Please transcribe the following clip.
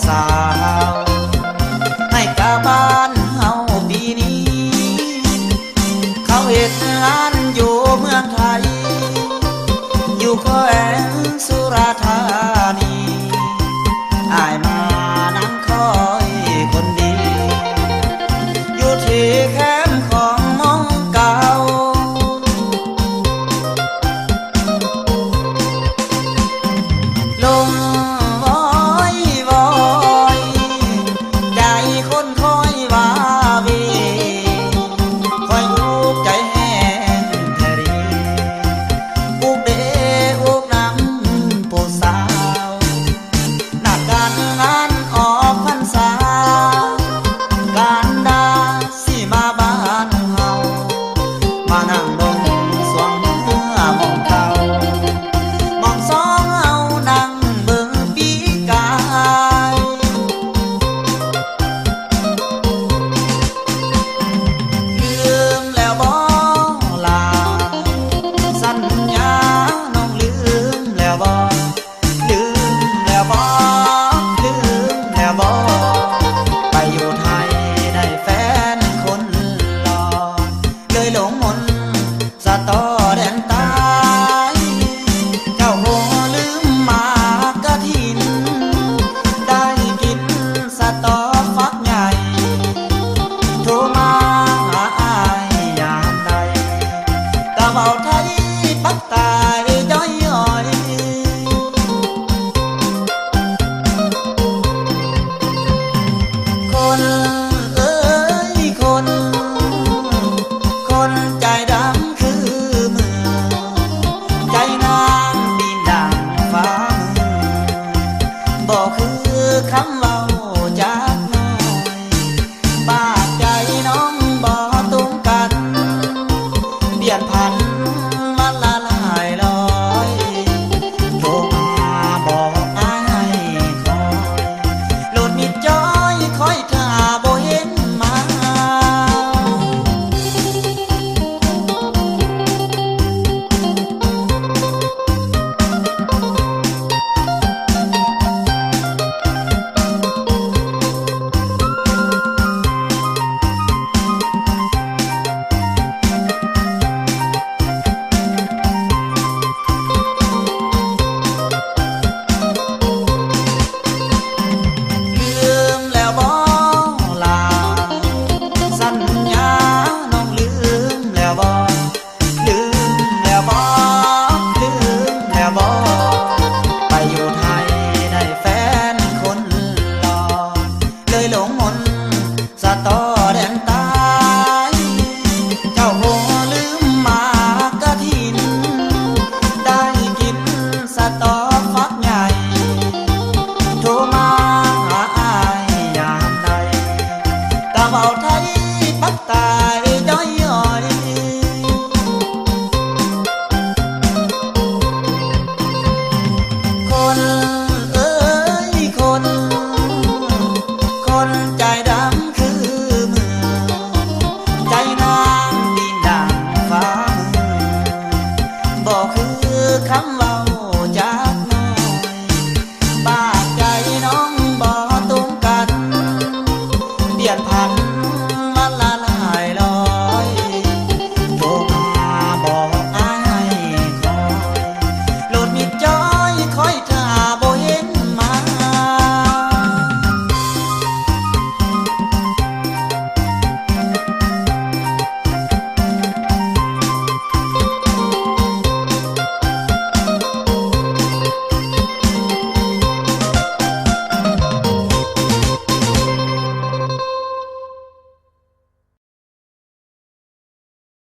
สาวให้กาบ้านเฮาปีนี้เขาเฮ็ดงานอยู่เมืองไทยอยู่แขวงสุราษฎร์ธานีอ้ายมานั่งคอยคนดีอยู่ที่แคมป์ของมองเก่าลมวอยวอยใจคนคอยวาวีคอยอุกใจแห้งแทรีอุกเดอุกน้ำผู้สาวหน้าการงานออกพรรษาการดาสิมาบ้านเฮามานั่งลงสวงเมื่อมองเก่ามองสองเฮานั่งเบิ่งปีกายลืมแล้วบ่ลาสัญญาน้องลืมแล้วบ่ลืมแล้วบ่ลืมแล้วบ่ไปอยู่ไทยได้แฟนคนหล่อเลยหลงมนต์สะตอแดนใต้เจ้าบ่ลืมหมากกะถินได้กินสะตอฟักใหญ่โทรมาหาอ้ายยามใดก็เว้าไทยปักตายย้อยย้อยคนเอ้ยคนใจดำคือมือใจนางปีนดังฟ้ามือบอกคือคำเว้าจากน้อยปากใจน้องบ่ตรงกันเปลี่ยนพันมันละลายลอยโทรมาบอกอ้ายให้คอยโหลดมิดจอยคอยท่าบ่เห็นมาลืมแล้วบ่ลาสัญญาน้องลืมแล้วบ่ลืมแล้วบ่ลืมแล้วบ่ไปอยู่ไทยได้แฟนคนหล่อเลยหลงมนต์สะตอแดนใต้เจ้าบ่ลืมหมากกะถินได้กินสะตอฟักใหญ่โทรมาหาอ้ายยามใดก็เว้าไทยปักตายย้อยย้อยคนเอ้ยคนใจด